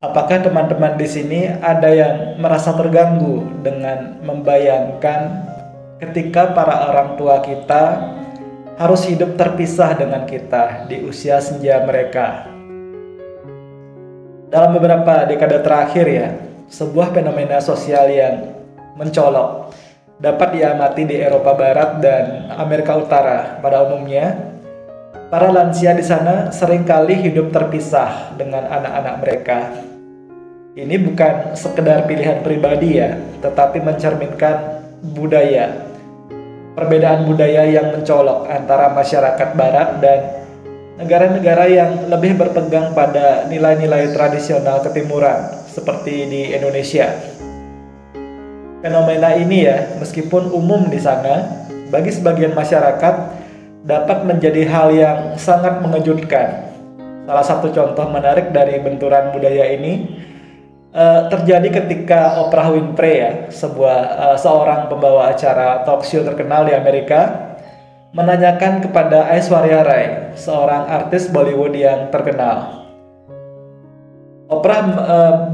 Apakah teman-teman di sini ada yang merasa terganggu dengan membayangkan ketika para orang tua kita harus hidup terpisah dengan kita di usia senja mereka? Dalam beberapa dekade terakhir ya, sebuah fenomena sosial yang mencolok dapat diamati di Eropa Barat dan Amerika Utara pada umumnya. Para lansia di sana seringkali hidup terpisah dengan anak-anak mereka. Ini bukan sekedar pilihan pribadi ya, tetapi mencerminkan budaya. Perbedaan budaya yang mencolok antara masyarakat barat dan negara-negara yang lebih berpegang pada nilai-nilai tradisional ketimuran seperti di Indonesia. Fenomena ini ya, meskipun umum di sana, bagi sebagian masyarakat dapat menjadi hal yang sangat mengejutkan. Salah satu contoh menarik dari benturan budaya ini terjadi ketika Oprah Winfrey ya, seorang pembawa acara talk show terkenal di Amerika, menanyakan kepada Aishwarya Rai, seorang artis Bollywood yang terkenal. Oprah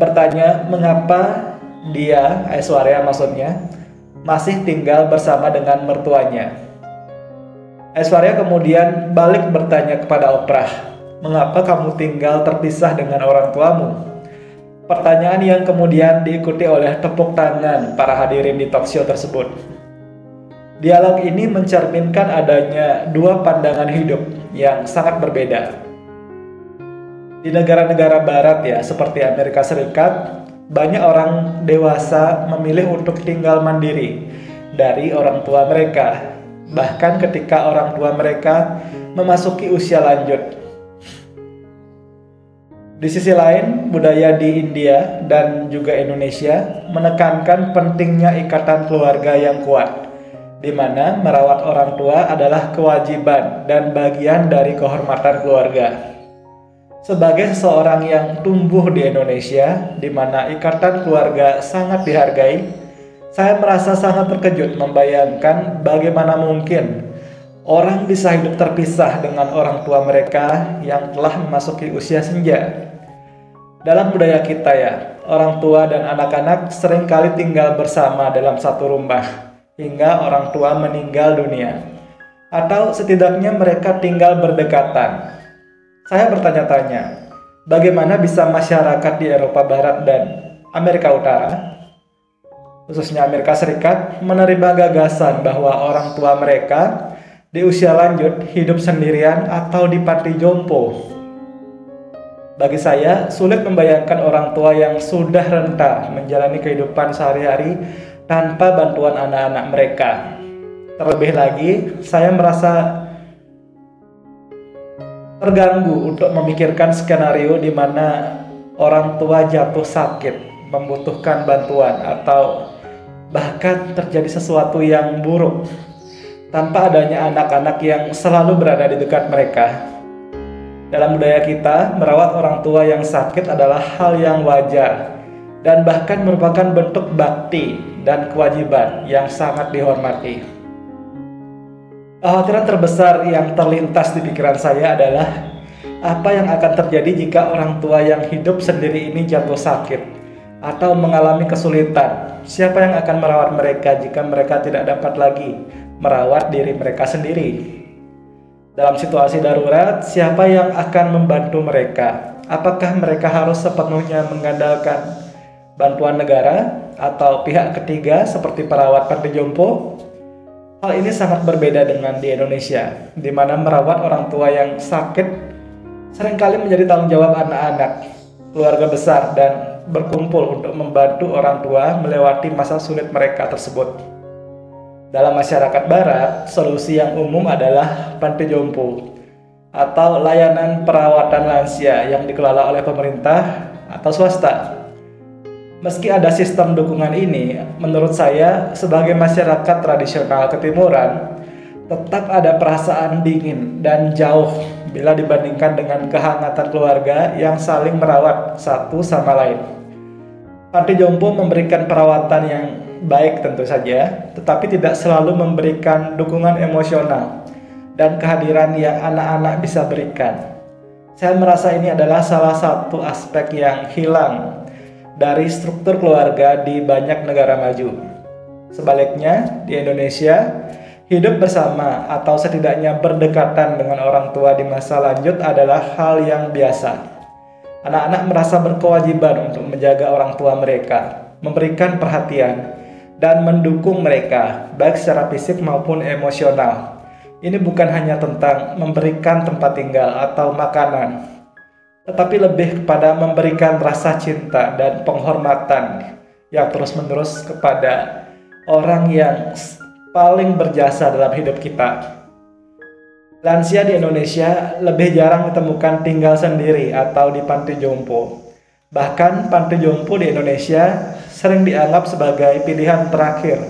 bertanya mengapa dia, Aishwarya maksudnya, masih tinggal bersama dengan mertuanya. Aishwarya kemudian balik bertanya kepada Oprah, "Mengapa kamu tinggal terpisah dengan orang tuamu?" Pertanyaan yang kemudian diikuti oleh tepuk tangan para hadirin di talk show tersebut. Dialog ini mencerminkan adanya dua pandangan hidup yang sangat berbeda. Di negara-negara barat ya, seperti Amerika Serikat, banyak orang dewasa memilih untuk tinggal mandiri dari orang tua mereka, bahkan ketika orang tua mereka memasuki usia lanjut. Di sisi lain, budaya di India dan juga Indonesia menekankan pentingnya ikatan keluarga yang kuat, di mana merawat orang tua adalah kewajiban dan bagian dari kehormatan keluarga. Sebagai seseorang yang tumbuh di Indonesia, di mana ikatan keluarga sangat dihargai, saya merasa sangat terkejut membayangkan bagaimana mungkin orang bisa hidup terpisah dengan orang tua mereka yang telah memasuki usia senja. Dalam budaya kita ya, orang tua dan anak-anak seringkali tinggal bersama dalam satu rumah hingga orang tua meninggal dunia, atau setidaknya mereka tinggal berdekatan. Saya bertanya-tanya, bagaimana bisa masyarakat di Eropa Barat dan Amerika Utara, khususnya Amerika Serikat, menerima gagasan bahwa orang tua mereka di usia lanjut hidup sendirian atau di panti jompo? Bagi saya, sulit membayangkan orang tua yang sudah renta menjalani kehidupan sehari-hari tanpa bantuan anak-anak mereka. Terlebih lagi, saya merasa terganggu untuk memikirkan skenario di mana orang tua jatuh sakit, membutuhkan bantuan, atau bahkan terjadi sesuatu yang buruk tanpa adanya anak-anak yang selalu berada di dekat mereka. Dalam budaya kita, merawat orang tua yang sakit adalah hal yang wajar dan bahkan merupakan bentuk bakti dan kewajiban yang sangat dihormati. Kekhawatiran terbesar yang terlintas di pikiran saya adalah apa yang akan terjadi jika orang tua yang hidup sendiri ini jatuh sakit atau mengalami kesulitan. Siapa yang akan merawat mereka jika mereka tidak dapat lagi merawat diri mereka sendiri? Dalam situasi darurat, siapa yang akan membantu mereka? Apakah mereka harus sepenuhnya mengandalkan bantuan negara atau pihak ketiga seperti perawat panti jompo? Hal ini sangat berbeda dengan di Indonesia, di mana merawat orang tua yang sakit seringkali menjadi tanggung jawab anak-anak, keluarga besar, dan berkumpul untuk membantu orang tua melewati masa sulit mereka tersebut. Dalam masyarakat barat, solusi yang umum adalah panti jompo atau layanan perawatan lansia yang dikelola oleh pemerintah atau swasta. Meski ada sistem dukungan ini, menurut saya sebagai masyarakat tradisional ketimuran, tetap ada perasaan dingin dan jauh bila dibandingkan dengan kehangatan keluarga yang saling merawat satu sama lain. Panti jompo memberikan perawatan yang baik tentu saja, tetapi tidak selalu memberikan dukungan emosional dan kehadiran yang anak-anak bisa berikan. Saya merasa ini adalah salah satu aspek yang hilang dari struktur keluarga di banyak negara maju. Sebaliknya, di Indonesia, hidup bersama atau setidaknya berdekatan dengan orang tua di masa lanjut adalah hal yang biasa. Anak-anak merasa berkewajiban untuk menjaga orang tua mereka, memberikan perhatian, dan mendukung mereka, baik secara fisik maupun emosional. Ini bukan hanya tentang memberikan tempat tinggal atau makanan, tetapi lebih kepada memberikan rasa cinta dan penghormatan yang terus-menerus kepada orang yang paling berjasa dalam hidup kita. Lansia di Indonesia lebih jarang ditemukan tinggal sendiri atau di panti jompo. Bahkan panti jompo di Indonesia sering dianggap sebagai pilihan terakhir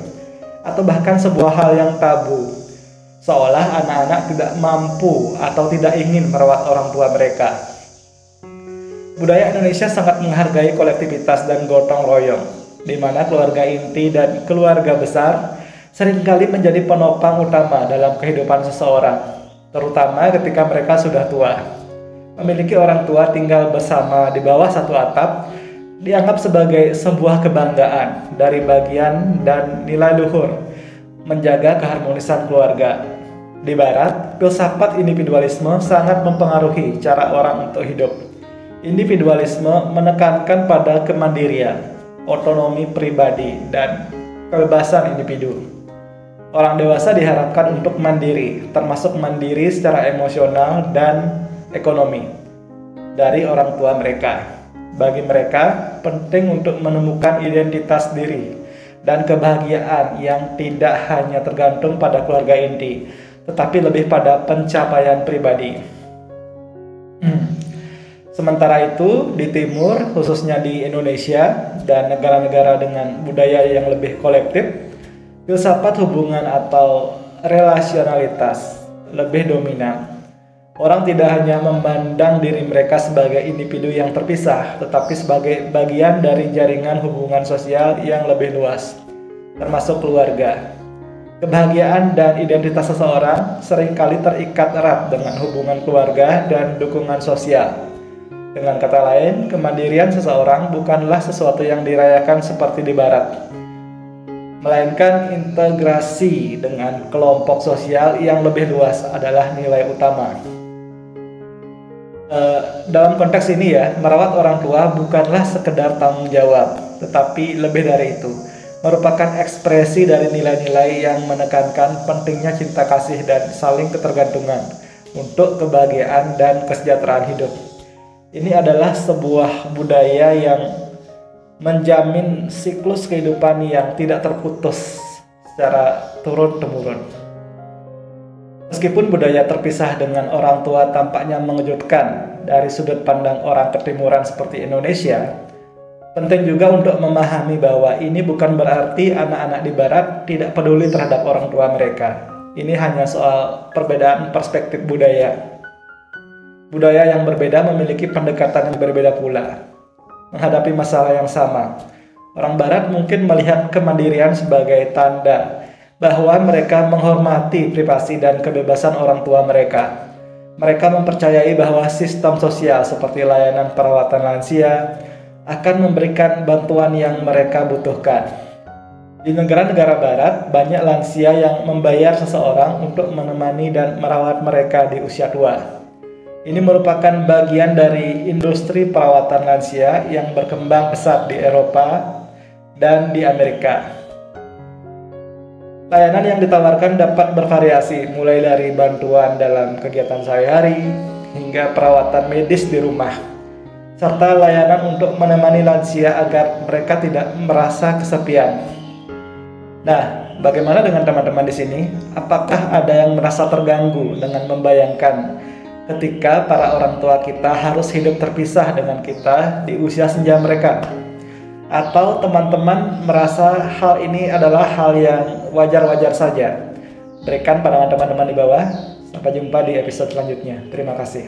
atau bahkan sebuah hal yang tabu, seolah anak-anak tidak mampu atau tidak ingin merawat orang tua mereka. Budaya Indonesia sangat menghargai kolektivitas dan gotong royong, di mana keluarga inti dan keluarga besar seringkali menjadi penopang utama dalam kehidupan seseorang, terutama ketika mereka sudah tua. Memiliki orang tua tinggal bersama di bawah satu atap dianggap sebagai sebuah kebanggaan dari bagian dan nilai luhur menjaga keharmonisan keluarga. Di Barat, filsafat individualisme sangat mempengaruhi cara orang untuk hidup. Individualisme menekankan pada kemandirian, otonomi pribadi, dan kebebasan individu. Orang dewasa diharapkan untuk mandiri, termasuk mandiri secara emosional dan ekonomi, dari orang tua mereka. Bagi mereka, penting untuk menemukan identitas diri dan kebahagiaan yang tidak hanya tergantung pada keluarga inti, tetapi lebih pada pencapaian pribadi. Sementara itu, di timur, khususnya di Indonesia dan negara-negara dengan budaya yang lebih kolektif, filsafat hubungan atau relasionalitas lebih dominan. Orang tidak hanya memandang diri mereka sebagai individu yang terpisah, tetapi sebagai bagian dari jaringan hubungan sosial yang lebih luas, termasuk keluarga. Kebahagiaan dan identitas seseorang seringkali terikat erat dengan hubungan keluarga dan dukungan sosial. Dengan kata lain, kemandirian seseorang bukanlah sesuatu yang dirayakan seperti di Barat, melainkan integrasi dengan kelompok sosial yang lebih luas adalah nilai utama. Dalam konteks ini ya, merawat orang tua bukanlah sekedar tanggung jawab, tetapi lebih dari itu, merupakan ekspresi dari nilai-nilai yang menekankan pentingnya cinta kasih dan saling ketergantungan untuk kebahagiaan dan kesejahteraan hidup. Ini adalah sebuah budaya yang menjamin siklus kehidupan yang tidak terputus secara turun-temurun. Meskipun budaya terpisah dengan orang tua tampaknya mengejutkan dari sudut pandang orang ketimuran seperti Indonesia, penting juga untuk memahami bahwa ini bukan berarti anak-anak di Barat tidak peduli terhadap orang tua mereka. Ini hanya soal perbedaan perspektif budaya. Budaya yang berbeda memiliki pendekatan yang berbeda pula menghadapi masalah yang sama. Orang Barat mungkin melihat kemandirian sebagai tanda bahwa mereka menghormati privasi dan kebebasan orang tua mereka. Mereka mempercayai bahwa sistem sosial seperti layanan perawatan lansia akan memberikan bantuan yang mereka butuhkan. Di negara-negara Barat, banyak lansia yang membayar seseorang untuk menemani dan merawat mereka di usia tua. Ini merupakan bagian dari industri perawatan lansia yang berkembang pesat di Eropa dan di Amerika. Layanan yang ditawarkan dapat bervariasi, mulai dari bantuan dalam kegiatan sehari-hari hingga perawatan medis di rumah, serta layanan untuk menemani lansia agar mereka tidak merasa kesepian. Nah, bagaimana dengan teman-teman di sini? Apakah ada yang merasa terganggu dengan membayangkan ketika para orang tua kita harus hidup terpisah dengan kita di usia senja mereka? Atau teman-teman merasa hal ini adalah hal yang wajar-wajar saja? Berikan pandangan teman-teman di bawah. Sampai jumpa di episode selanjutnya. Terima kasih.